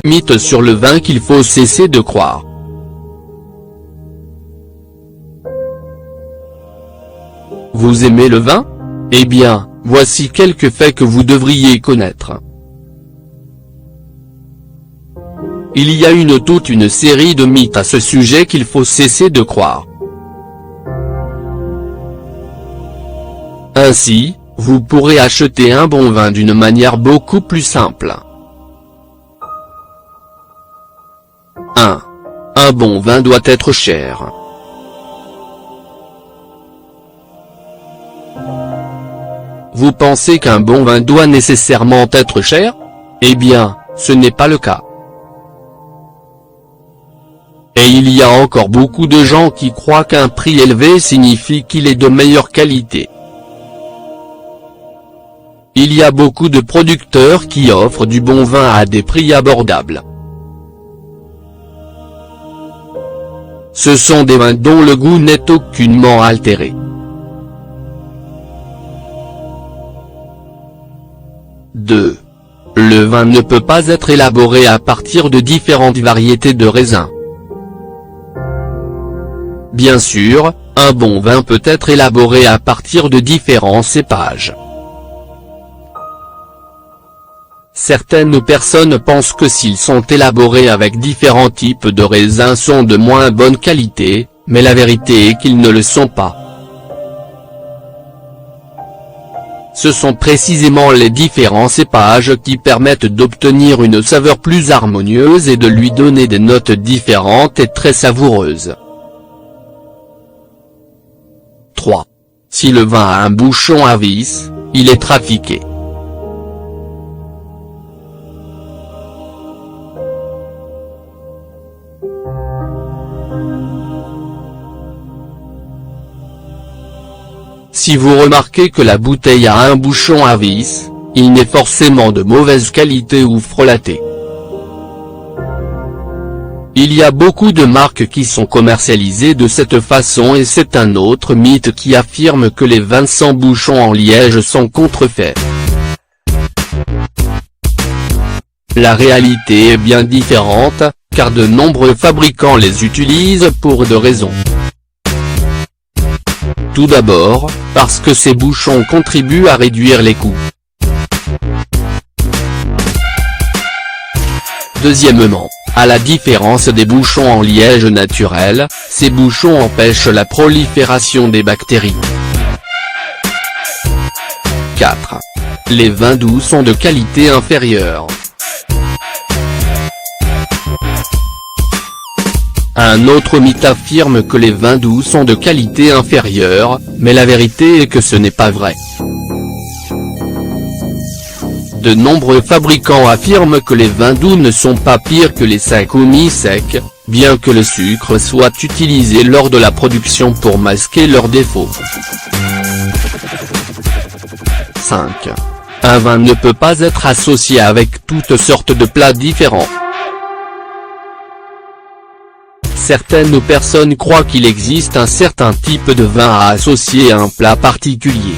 Mythe sur le vin qu'il faut cesser de croire. Vous aimez le vin? Eh bien, voici quelques faits que vous devriez connaître. Il y a toute une série de mythes à ce sujet qu'il faut cesser de croire. Ainsi, vous pourrez acheter un bon vin d'une manière beaucoup plus simple. 1. Un bon vin doit être cher. Vous pensez qu'un bon vin doit nécessairement être cher? Eh bien, ce n'est pas le cas. Et il y a encore beaucoup de gens qui croient qu'un prix élevé signifie qu'il est de meilleure qualité. Il y a beaucoup de producteurs qui offrent du bon vin à des prix abordables. Ce sont des vins dont le goût n'est aucunement altéré. 2. Le vin ne peut pas être élaboré à partir de différentes variétés de raisins. Bien sûr, un bon vin peut être élaboré à partir de différents cépages. Certaines personnes pensent que s'ils sont élaborés avec différents types de raisins sont de moins bonne qualité, mais la vérité est qu'ils ne le sont pas. Ce sont précisément les différents cépages qui permettent d'obtenir une saveur plus harmonieuse et de lui donner des notes différentes et très savoureuses. 3. Si le vin a un bouchon à vis, il est trafiqué. Si vous remarquez que la bouteille a un bouchon à vis, il n'est forcément de mauvaise qualité ou frelaté. Il y a beaucoup de marques qui sont commercialisées de cette façon et c'est un autre mythe qui affirme que les vins sans bouchon en liège sont contrefaits. La réalité est bien différente, car de nombreux fabricants les utilisent pour deux raisons. Tout d'abord, parce que ces bouchons contribuent à réduire les coûts. Deuxièmement, à la différence des bouchons en liège naturel, ces bouchons empêchent la prolifération des bactéries. 4. Les vins doux sont de qualité inférieure. Un autre mythe affirme que les vins doux sont de qualité inférieure, mais la vérité est que ce n'est pas vrai. De nombreux fabricants affirment que les vins doux ne sont pas pires que les secs ou mi-secs, bien que le sucre soit utilisé lors de la production pour masquer leurs défauts. 5. Un vin ne peut pas être associé avec toutes sortes de plats différents. Certaines personnes croient qu'il existe un certain type de vin à associer à un plat particulier.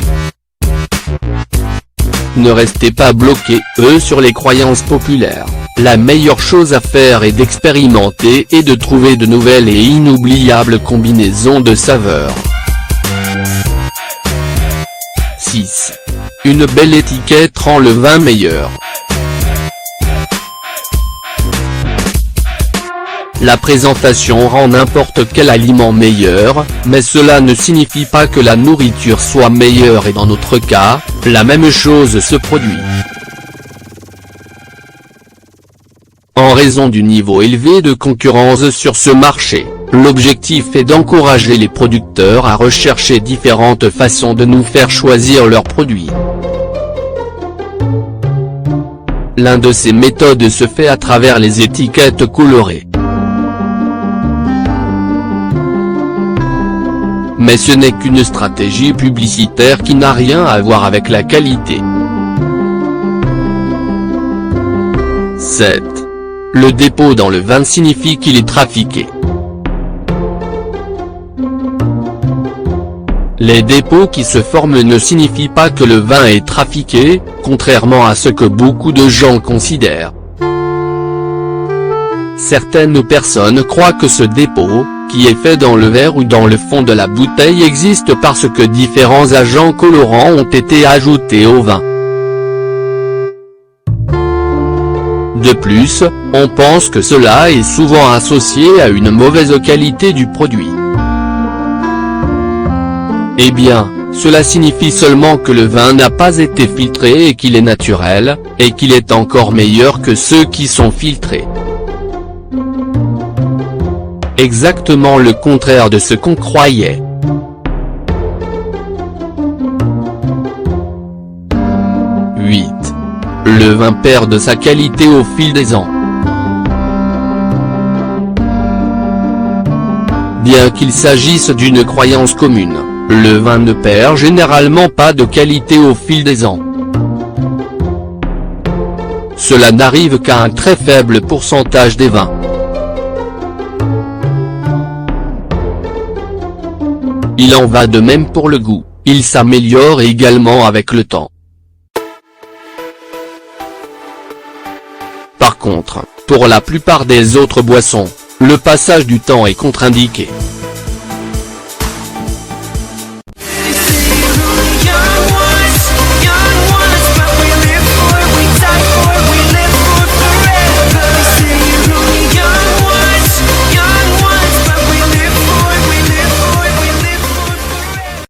Ne restez pas bloqués, sur les croyances populaires. La meilleure chose à faire est d'expérimenter et de trouver de nouvelles et inoubliables combinaisons de saveurs. 6. Une belle étiquette rend le vin meilleur. La présentation rend n'importe quel aliment meilleur, mais cela ne signifie pas que la nourriture soit meilleure et dans notre cas, la même chose se produit. En raison du niveau élevé de concurrence sur ce marché, l'objectif est d'encourager les producteurs à rechercher différentes façons de nous faire choisir leurs produits. L'un de ces méthodes se fait à travers les étiquettes colorées. Mais ce n'est qu'une stratégie publicitaire qui n'a rien à voir avec la qualité. 7. Le dépôt dans le vin signifie qu'il est trafiqué. Les dépôts qui se forment ne signifient pas que le vin est trafiqué, contrairement à ce que beaucoup de gens considèrent. Certaines personnes croient que ce dépôt, qui est fait dans le verre ou dans le fond de la bouteille, existe parce que différents agents colorants ont été ajoutés au vin. De plus, on pense que cela est souvent associé à une mauvaise qualité du produit. Eh bien, cela signifie seulement que le vin n'a pas été filtré et qu'il est naturel, et qu'il est encore meilleur que ceux qui sont filtrés. Exactement le contraire de ce qu'on croyait. « 8. Le vin perd de sa qualité au fil des ans. Bien qu'il s'agisse d'une croyance commune, le vin ne perd généralement pas de qualité au fil des ans. Cela n'arrive qu'à un très faible pourcentage des vins. Il en va de même pour le goût, il s'améliore également avec le temps. Par contre, pour la plupart des autres boissons, le passage du temps est contre-indiqué.